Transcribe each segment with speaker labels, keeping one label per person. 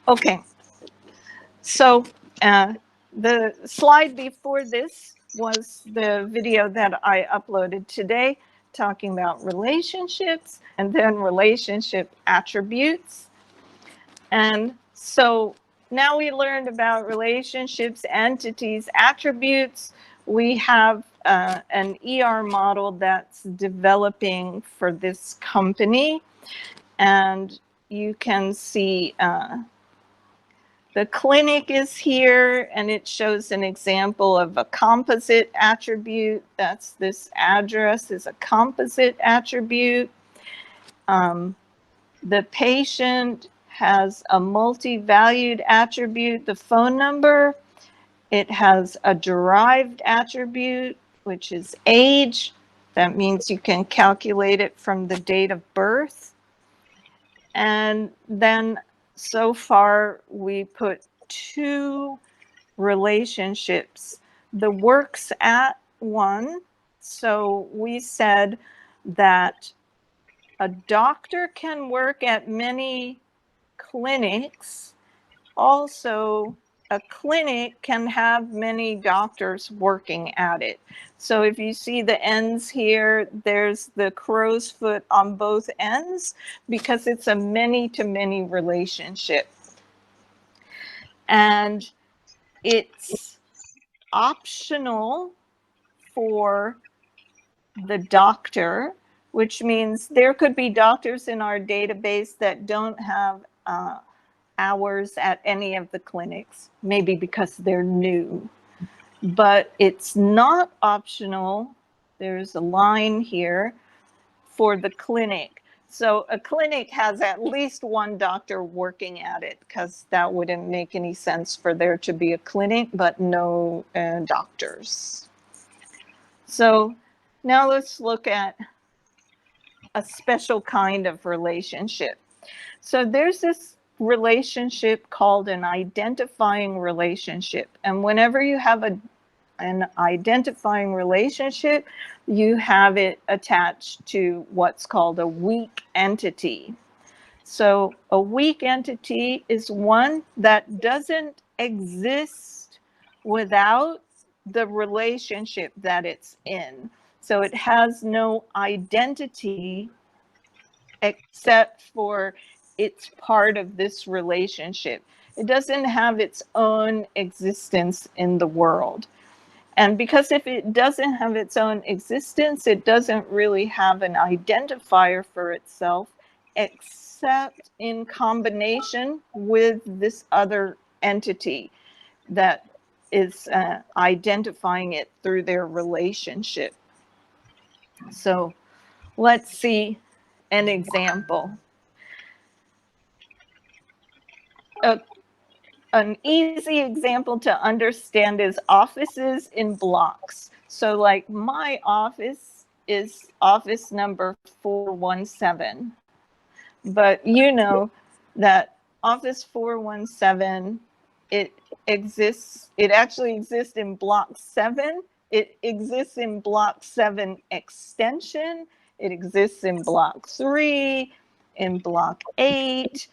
Speaker 1: Okay, so the slide before this was the video that I uploaded today talking about relationships and then relationship attributes. And so now we learned about relationships, entities, attributes. We have an ER model that's developing for this company. And you can see the clinic is here, and it shows an example of a composite attribute. That's this address is a composite attribute. The patient has a multi-valued attribute, the phone number. It has a derived attribute, which is age. That means you can calculate it from the date of birth. And then so far we put two relationships. The works at one. So we said that a doctor can work at many clinics. Also, a clinic can have many doctors working at it. So if you see the ends here, there's the crow's foot on both ends because it's a many-to-many relationship. And it's optional for the doctor, which means there could be doctors in our database that don't have hours at any of the clinics, maybe because they're new. But it's not optional. There's a line here for the clinic. So a clinic has at least one doctor working at it because that wouldn't make any sense for there to be a clinic, but no doctors. So now let's look at a special kind of relationship. So there's this relationship called an identifying relationship. And whenever you have an identifying relationship, you have it attached to what's called a weak entity. So a weak entity is one that doesn't exist without the relationship that it's in. So it has no identity except for it's part of this relationship. It doesn't have its own existence in the world. And because if it doesn't have its own existence, it doesn't really have an identifier for itself, except in combination with this other entity that is identifying it through their relationship. So let's see an example. An easy example to understand is offices in blocks. So like my office is office number 417. But you know that office 417, it actually exists in block 7. It exists in block 7 extension. It exists in block 3, in block 8.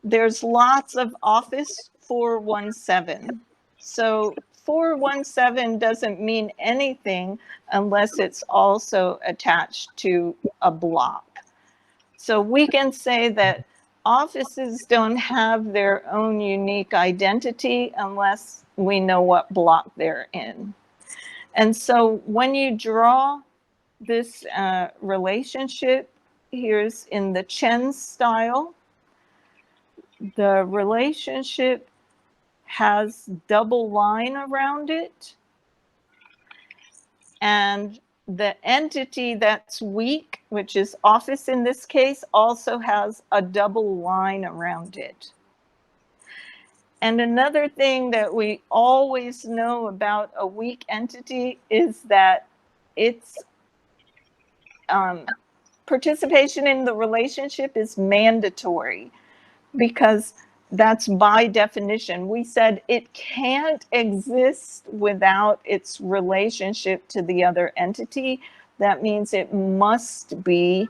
Speaker 1: There's lots of office 417. So 417 doesn't mean anything unless it's also attached to a block. So we can say that offices don't have their own unique identity unless we know what block they're in. And so when you draw this relationship, here's in the Chen style, the relationship has double line around it. And the entity that's weak, which is office in this case, also has a double line around it. And another thing that we always know about a weak entity is that its participation in the relationship is mandatory, because that's by definition. We said it can't exist without its relationship to the other entity. That means it must be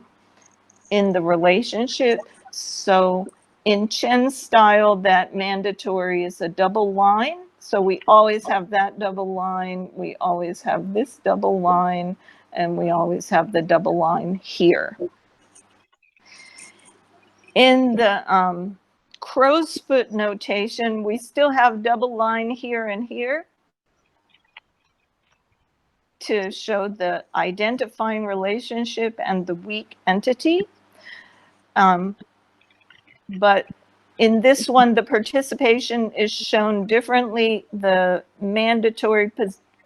Speaker 1: in the relationship. So In Chen style, that mandatory is a double line. So we always have that double line. We always have this double line. And we always have the double line here. In the crow's foot notation, we still have double line here and here to show the identifying relationship and the weak entity. But in this one, the participation is shown differently. The mandatory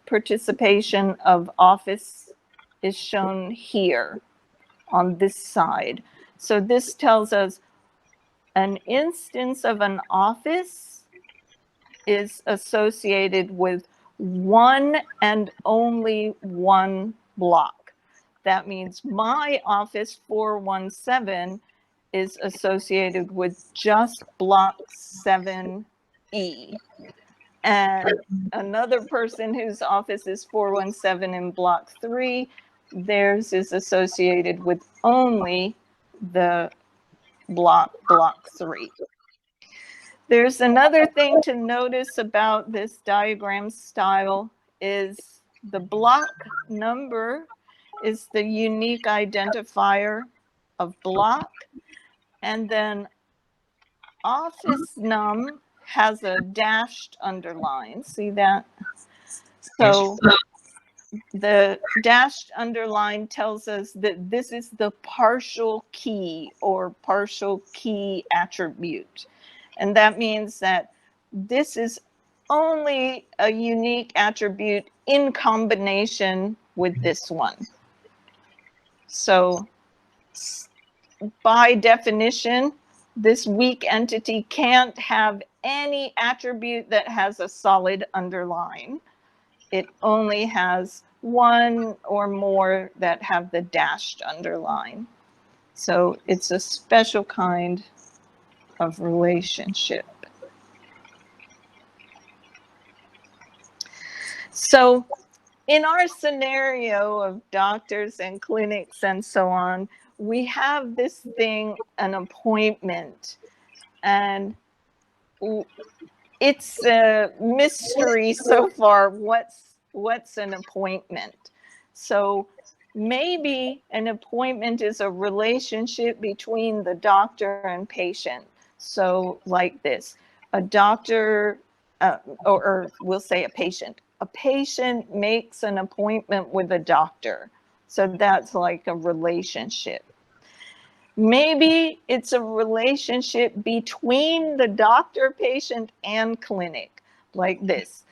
Speaker 1: participation of office is shown here on this side. So this tells us an instance of an office is associated with one and only one block. That means my office 417 is associated with just block 7E. And another person whose office is 417 in block 3, theirs is associated with only the block 3. There's another thing to notice about this diagram style is the block number is the unique identifier of block. And then office num has a dashed underline. See that? So the dashed underline tells us that this is the partial key or partial key attribute. And that means that this is only a unique attribute in combination with this one. So by definition, this weak entity can't have any attribute that has a solid underline. It only has one or more that have the dashed underline. So it's a special kind of relationship. So in our scenario of doctors and clinics and so on, we have this thing, an appointment, and it's a mystery so far. What's an appointment? So maybe an appointment is a relationship between the doctor and patient. So like this, a doctor, or we'll say a patient. A patient makes an appointment with a doctor. So that's like a relationship. Maybe it's a relationship between the doctor, patient, and clinic, like this.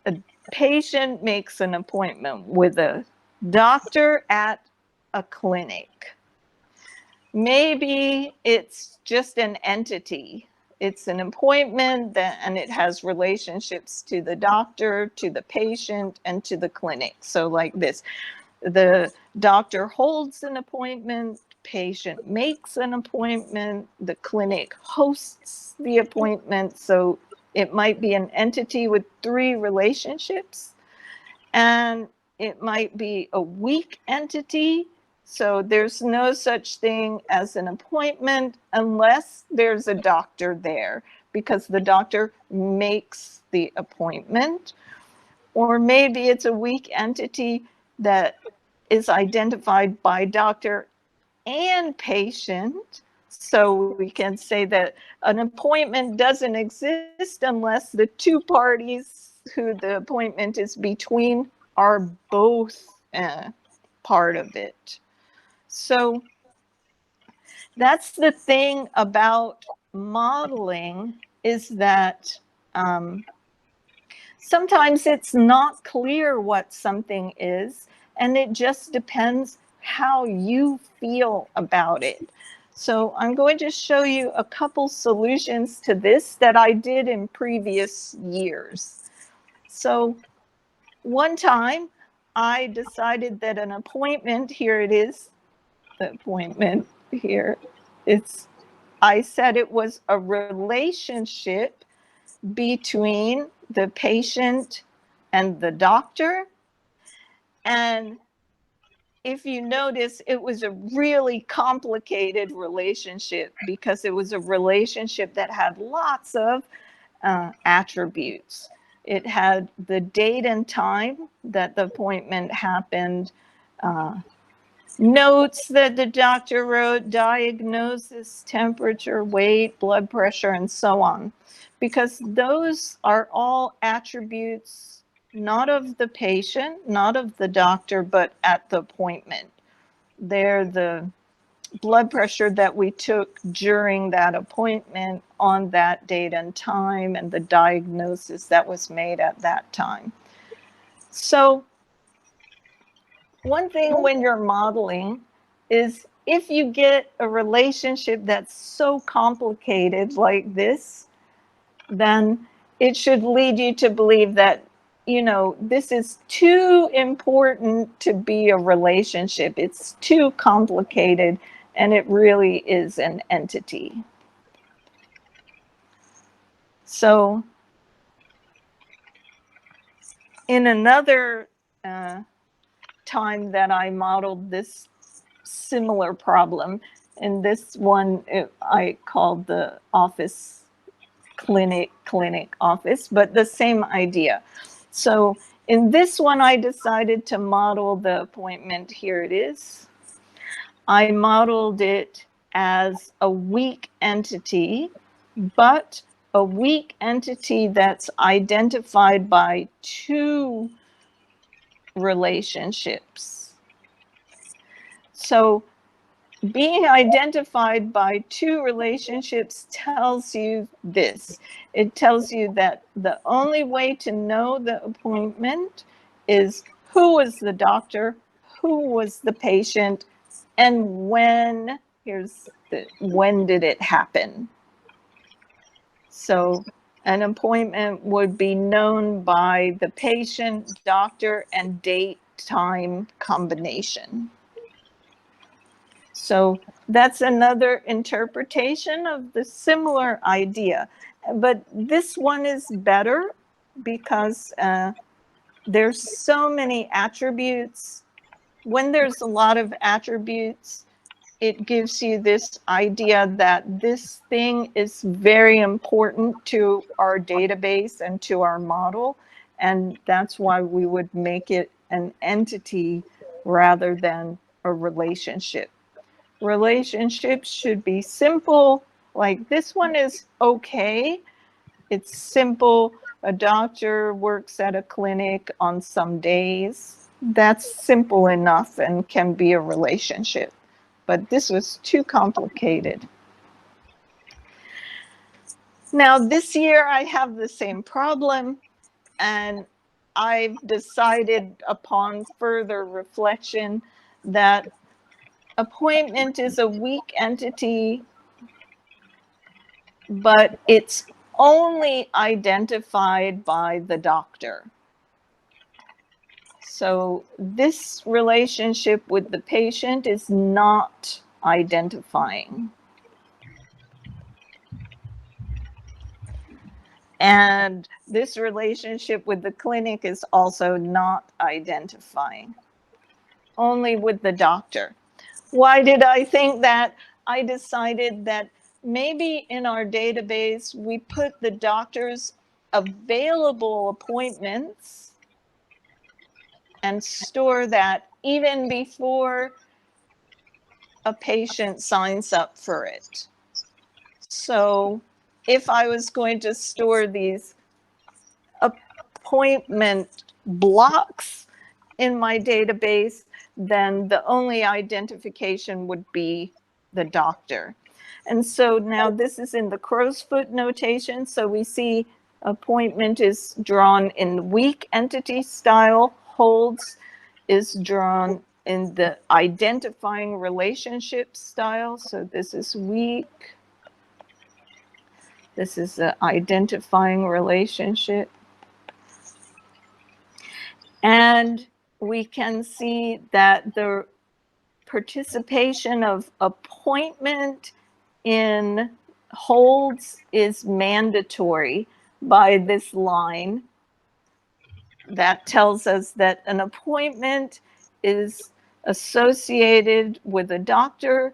Speaker 1: A patient makes an appointment with a doctor at a clinic. Maybe it's just an entity. It's an appointment and it has relationships to the doctor, to the patient, and to the clinic. So like this, the doctor holds an appointment, patient makes an appointment, the clinic hosts the appointment. So it might be an entity with 3 relationships, and it might be a weak entity. So there's no such thing as an appointment unless there's a doctor there, because the doctor makes the appointment. Or maybe it's a weak entity that is identified by doctor and patient. So we can say that an appointment doesn't exist unless the 2 parties who the appointment is between are both part of it. So that's the thing about modeling, is that sometimes it's not clear what something is, and it just depends how you feel about it. So I'm going to show you a couple solutions to this that I did in previous years. So one time I decided that an appointment, here it is, the appointment here, I said it was a relationship between the patient and the doctor, and if you notice, it was a really complicated relationship because it was a relationship that had lots of attributes. It had the date and time that the appointment happened, notes that the doctor wrote, diagnosis, temperature, weight, blood pressure, and so on. Because those are all attributes not of the patient, not of the doctor, but at the appointment. They're the blood pressure that we took during that appointment on that date and time, and the diagnosis that was made at that time. So one thing when you're modeling is if you get a relationship that's so complicated like this, then it should lead you to believe that, you know, this is too important to be a relationship. It's too complicated, and it really is an entity. So in another time that I modeled this similar problem, and this one I called the office clinic office, but the same idea. So in this one, I decided to model the appointment. Here it is. I modeled it as a weak entity, but a weak entity that's identified by two relationships. So being identified by two relationships tells you this. It tells you that the only way to know the appointment is who was the doctor, who was the patient, and when. When did it happen? So an appointment would be known by the patient, doctor, and date time combination. So that's another interpretation of the similar idea. But this one is better because there's so many attributes. When there's a lot of attributes, it gives you this idea that this thing is very important to our database and to our model. And that's why we would make it an entity rather than a relationship. Relationships should be simple. Like this one is okay. It's simple. A doctor works at a clinic on some days. That's simple enough and can be a relationship. But this was too complicated. Now this year I have the same problem, and I've decided upon further reflection that appointment is a weak entity, but it's only identified by the doctor. So this relationship with the patient is not identifying. And this relationship with the clinic is also not identifying, only with the doctor. Why did I think that? I decided that maybe in our database, we put the doctor's available appointments and store that even before a patient signs up for it. So if I was going to store these appointment blocks in my database, then the only identification would be the doctor. And so now this is in the crow's foot notation. So we see appointment is drawn in weak entity style, holds is drawn in the identifying relationship style. So this is weak. This is the identifying relationship. And we can see that the participation of appointment in holds is mandatory by this line. That tells us that an appointment is associated with a doctor,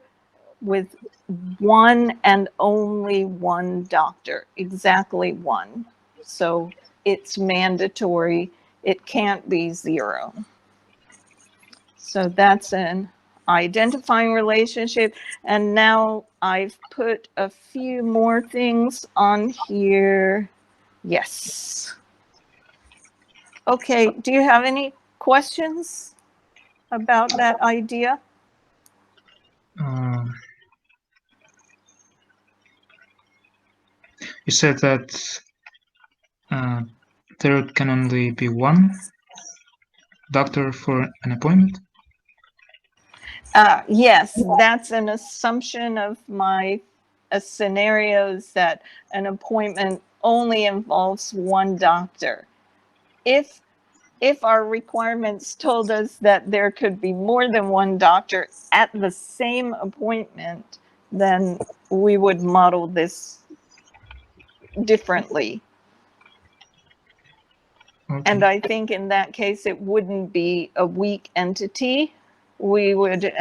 Speaker 1: with one and only one doctor, exactly one. So it's mandatory. It can't be zero. So that's an identifying relationship. And now I've put a few more things on here. Yes. Okay, do you have any questions about that idea?
Speaker 2: You said that there can only be one doctor for an appointment?
Speaker 1: Yes, that's an assumption of my scenarios that an appointment only involves one doctor. If our requirements told us that there could be more than one doctor at the same appointment, then we would model this differently.
Speaker 2: Okay.
Speaker 1: And I think in that case, it wouldn't be a weak entity. We would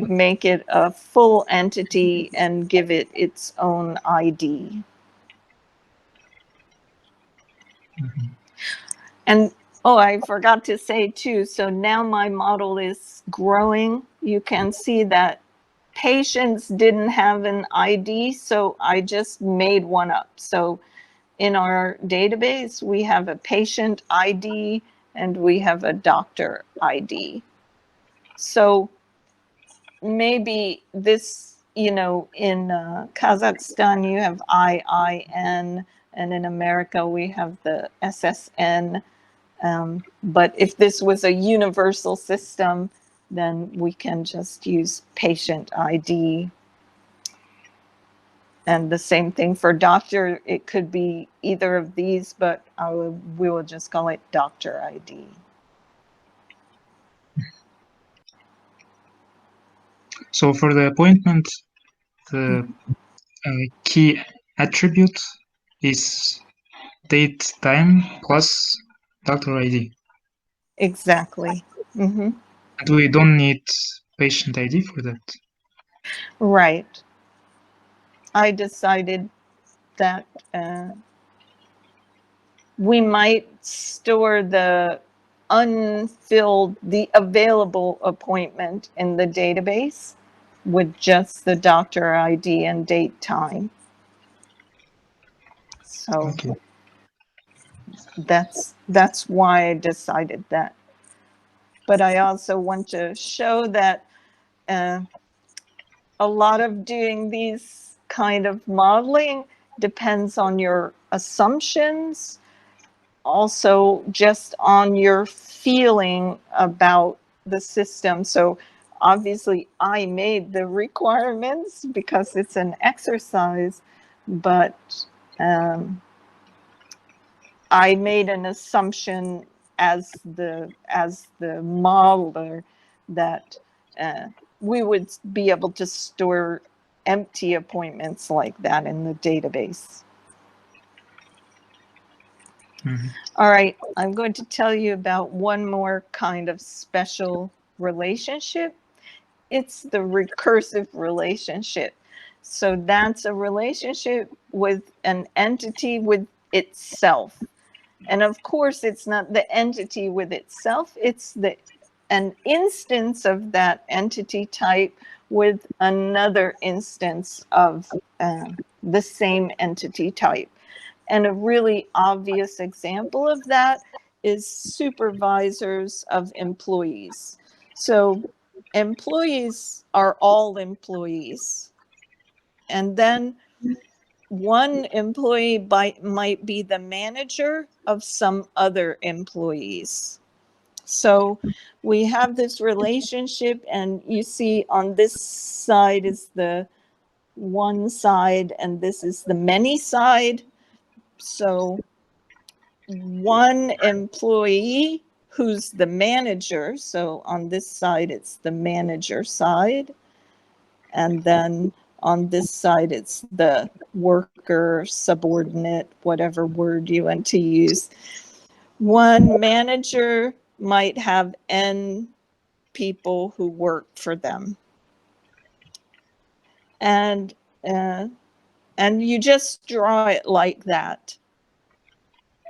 Speaker 1: make it a full entity and give it its own ID.
Speaker 2: Mm-hmm.
Speaker 1: And oh, I forgot to say too, so now my model is growing. You can see that patients didn't have an ID, so I just made one up. So in our database, we have a patient ID and we have a doctor ID. So maybe this, in Kazakhstan, you have IIN, and in America, we have the SSN. But if this was a universal system, then we can just use patient ID. And the same thing for doctor. It could be either of these, but we will just call it doctor ID.
Speaker 2: So for the appointment, the key attribute is date, time plus doctor ID.
Speaker 1: Exactly. Mm-hmm.
Speaker 2: And we don't need patient ID for that.
Speaker 1: Right. I decided that we might store the available appointment in the database with just the doctor ID and date time. So
Speaker 2: Okay.
Speaker 1: that's why I decided that. But I also want to show that a lot of doing these kind of modeling depends on your assumptions, also just on your feeling about the system. So obviously I made the requirements because it's an exercise, but I made an assumption as the modeler that we would be able to store empty appointments like that in the database.
Speaker 2: Mm-hmm.
Speaker 1: All right, I'm going to tell you about one more kind of special relationship. It's the recursive relationship. So that's a relationship with an entity with itself. And of course, it's not the entity with itself, it's an instance of that entity type with another instance of the same entity type. And a really obvious example of that is supervisors of employees. So employees are all employees. And then one employee might be the manager of some other employees. So we have this relationship, and you see on this side is the one side, and this is the many side. So one employee who's the manager. So on this side, it's the manager side. And then on this side, it's the worker, subordinate, whatever word you want to use. One manager might have N people who work for them. And you just draw it like that.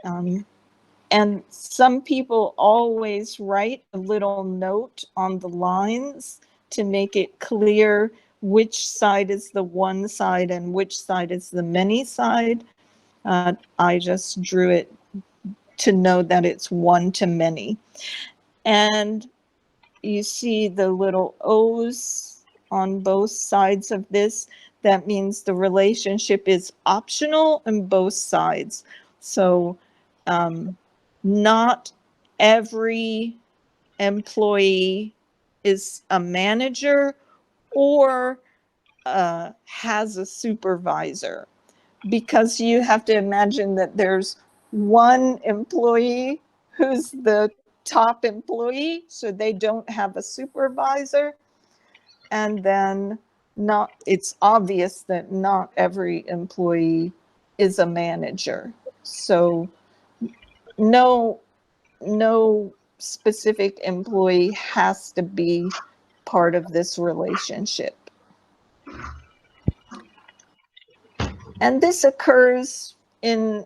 Speaker 1: And some people always write a little note on the lines to make it clear which side is the one side and which side is the many side. I just drew it to know that it's one to many. And you see the little O's on both sides of this. That means the relationship is optional on both sides. So not every employee is a manager or has a supervisor, because you have to imagine that there's one employee who's the top employee, so they don't have a supervisor. And then it's obvious that not every employee is a manager. So no specific employee has to be part of this relationship. And this occurs in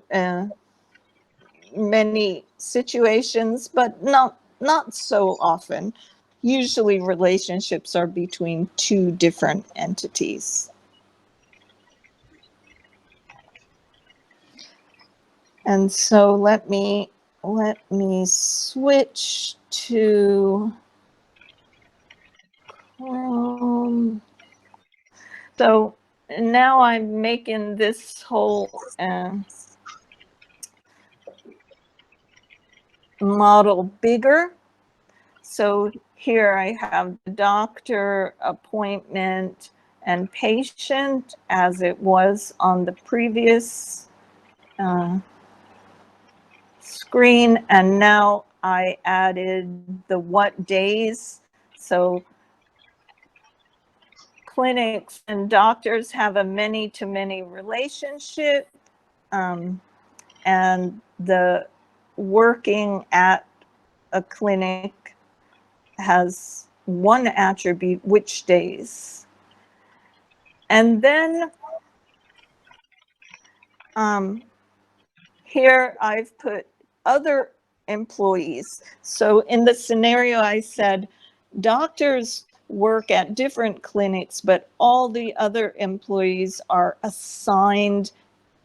Speaker 1: many situations, but not so often. Usually relationships are between two different entities. And so let me switch to Chrome. So now I'm making this whole model bigger. So here I have the doctor, appointment, and patient as it was on the previous screen. And now I added the what days. So clinics and doctors have a many-to-many relationship, and the working at a clinic has one attribute, which days. And then here I've put other employees. So in the scenario I said, doctors work at different clinics, but all the other employees are assigned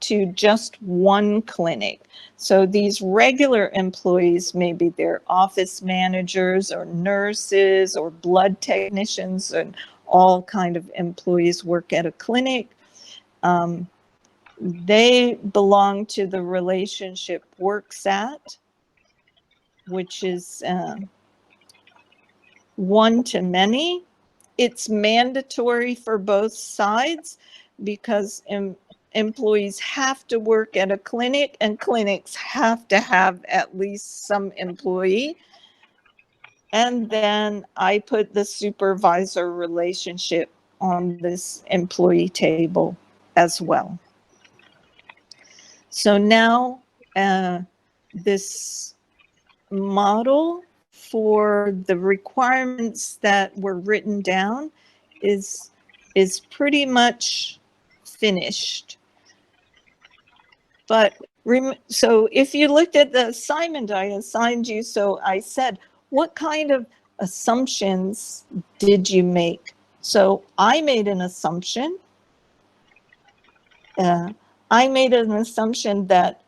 Speaker 1: to just one clinic. So these regular employees, maybe they're office managers or nurses or blood technicians, and all kind of employees work at a clinic. They belong to the relationship works at, which is one to many. It's mandatory for both sides because employees have to work at a clinic and clinics have to have at least some employee. And then I put the supervisor relationship on this employee table as well. So now this model for the requirements that were written down is pretty much finished. But so if you looked at the assignment I assigned you, so I said, what kind of assumptions did you make? So I made an assumption. I made an assumption that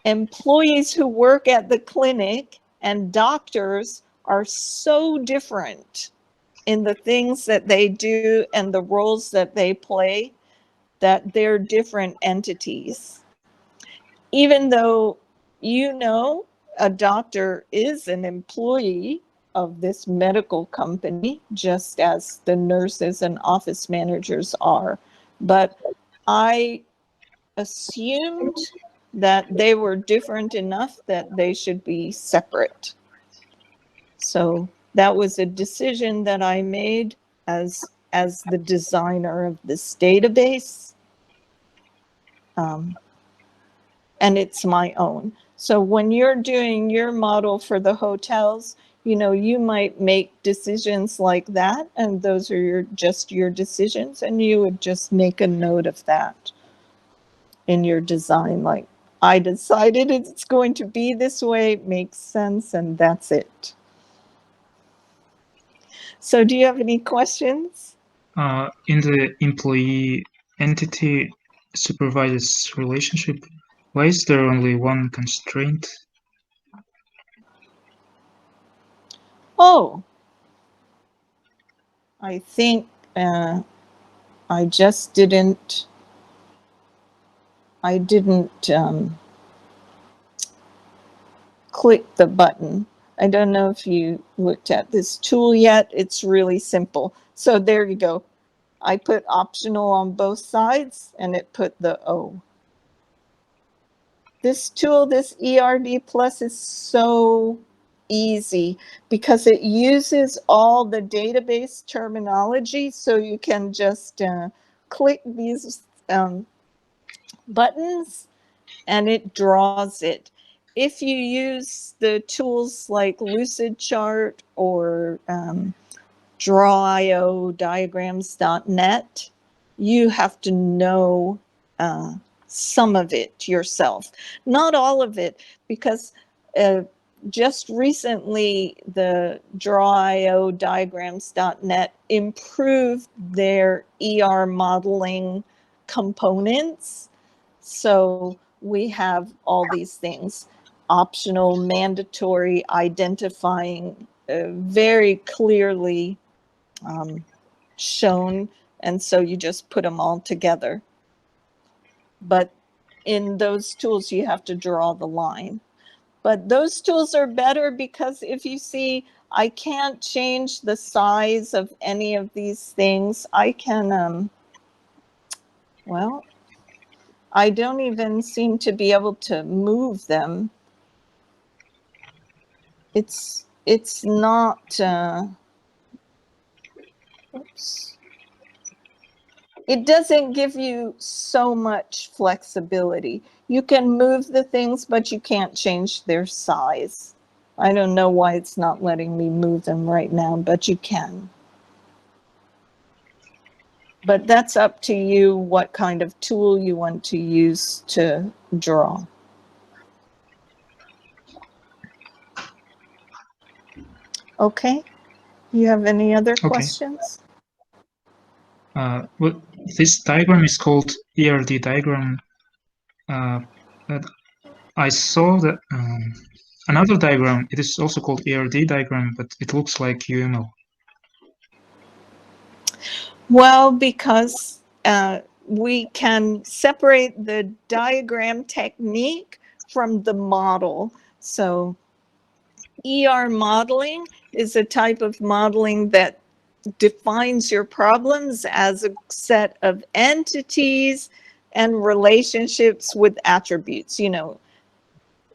Speaker 1: employees who work at the clinic and doctors are so different in the things that they do and the roles that they play that they're different entities. Even though, you know, a doctor is an employee of this medical company, just as the nurses and office managers are. But I assumed that they were different enough that they should be separate. So that was a decision that I made as the designer of this database. And it's my own. So when you're doing your model for the hotels, you know, you might make decisions like that, and those are just your decisions, and you would just make a note of that in your design. Like, I decided it's going to be this way, it makes sense, and that's it. So do you have any questions?
Speaker 2: In the employee entity supervisors relationship, why is there only one constraint?
Speaker 1: Oh, I think I just didn't click the button. I don't know if you looked at this tool yet. It's really simple. So there you go. I put optional on both sides and it put the O. This tool, this ERD Plus, is so easy because it uses all the database terminology. So you can just click these buttons and it draws it. If you use the tools like Lucidchart or Draw.io, diagrams.net, you have to know some of it yourself. Not all of it, because just recently the Draw.io, diagrams.net improved their ER modeling components. So we have all these things, optional, mandatory, identifying, very clearly shown. And so you just put them all together. But in those tools, you have to draw the line. But those tools are better because if you see, I can't change the size of any of these things. I can, well, I don't even seem to be able to move them. It's not, oops. It doesn't give you so much flexibility. You can move the things, but you can't change their size. I don't know why it's not letting me move them right now, but you can. But that's up to you what kind of tool you want to use to draw. Okay. You have any other questions?
Speaker 2: Well, this diagram is called ERD diagram. But I saw that another diagram, it is also called ERD diagram, but it looks like UML.
Speaker 1: Well, because we can separate the diagram technique from the model. So ER modeling is a type of modeling that defines your problems as a set of entities and relationships with attributes, you know,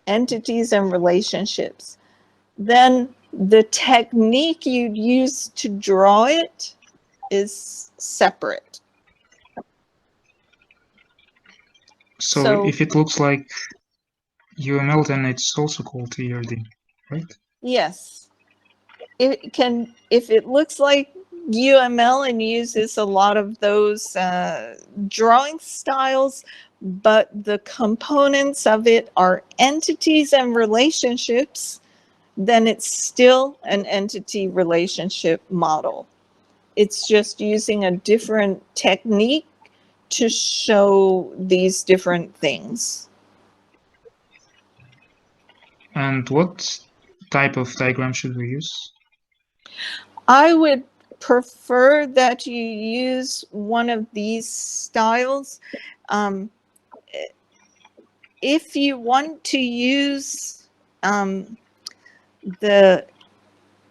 Speaker 1: entities and relationships. Then the technique you'd use to draw it is separate.
Speaker 2: So if it looks like UML, then it's also called ERD, right?
Speaker 1: Yes. It can, if it looks like UML and uses a lot of those drawing styles, but the components of it are entities and relationships, then it's still an entity relationship model. It's just using a different technique to show these different things.
Speaker 2: And what type of diagram should we use?
Speaker 1: I would prefer that you use one of these styles. If you want to use the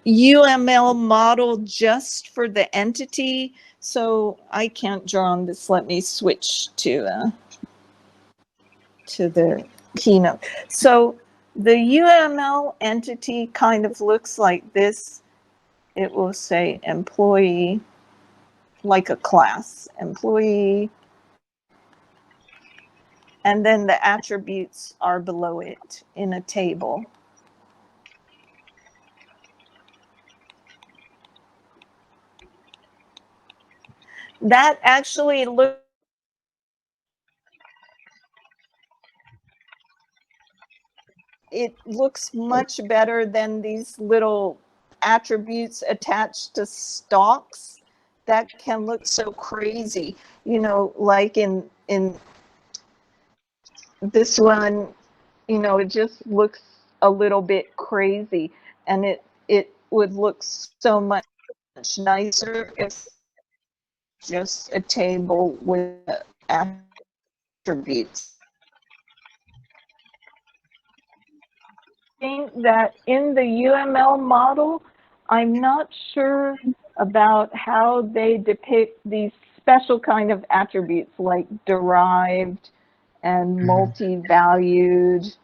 Speaker 1: UML model just for the entity, so I can't draw on this. Let me switch to the keynote. So the UML entity kind of looks like this. It will say employee, like a class, employee, and then the attributes are below it in a table. That actually looks much better than these little attributes attached to stalks that can look so crazy. You know, like in this one, you know, it just looks a little bit crazy, and it would look so much nicer if just a table with attributes. I think that in the UML model, I'm not sure about how they depict these special kind of attributes like derived and multi-valued.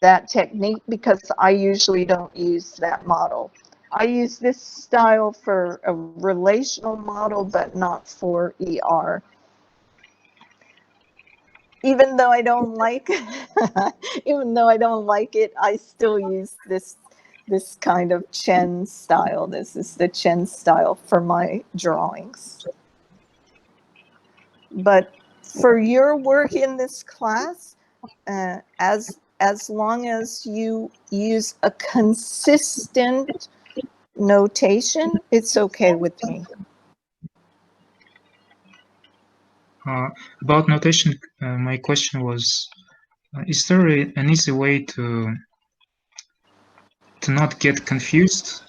Speaker 1: That technique, because I usually don't use that model. I use this style for a relational model, but not for ER. Even though I don't like it, I still use this kind of Chen style. This is the Chen style for my drawings. But for your work in this class, as long as you use a consistent notation, it's okay with me.
Speaker 2: About notation, my question was, is there an easy way to not get confused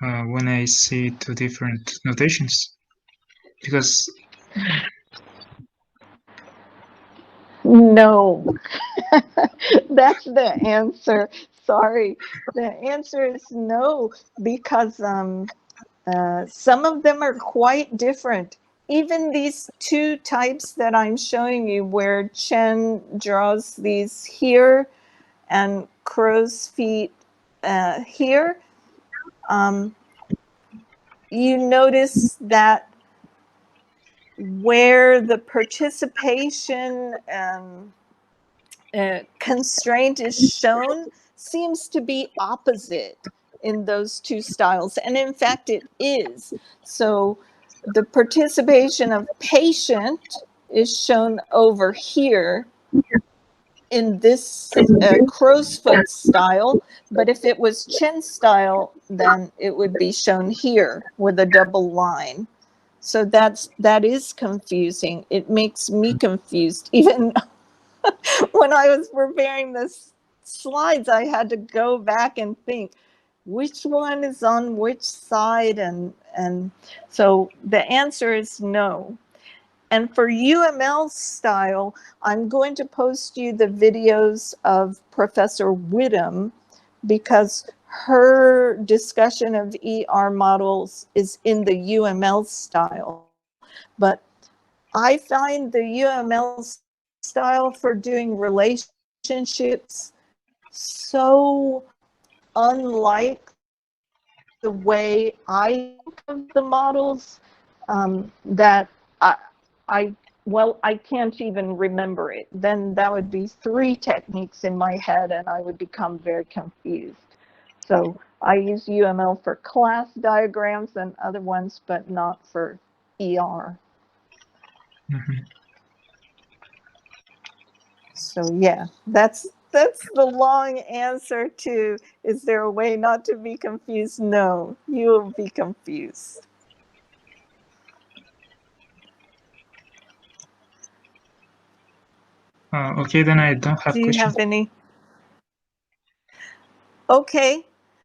Speaker 2: when I see two different notations? Because
Speaker 1: no, that's the answer. Sorry, the answer is no, because some of them are quite different. Even these two types that I'm showing you, where Chen draws these here and crow's feet here, you notice that where the participation constraint is shown seems to be opposite in those two styles. And in fact, it is. So the participation of patient is shown over here in this crow's foot style, but if it was Chen style, then it would be shown here with a double line. So that is confusing. It makes me confused. Even when I was preparing this slides, I had to go back and think which one is on which side, and so the answer is no. And for UML style, I'm going to post you the videos of Professor Whittam, because her discussion of ER models is in the UML style. But I find the UML style for doing relationships so unlike the way I think of the models that I can't even remember it. Then that would be 3 techniques in my head, and I would become very confused. So I use UML for class diagrams and other ones, but not for ER. So yeah, that's the long answer to, is there a way not to be confused? No, you will be confused.
Speaker 2: Okay, then I don't have questions.
Speaker 1: Do you have any? Okay.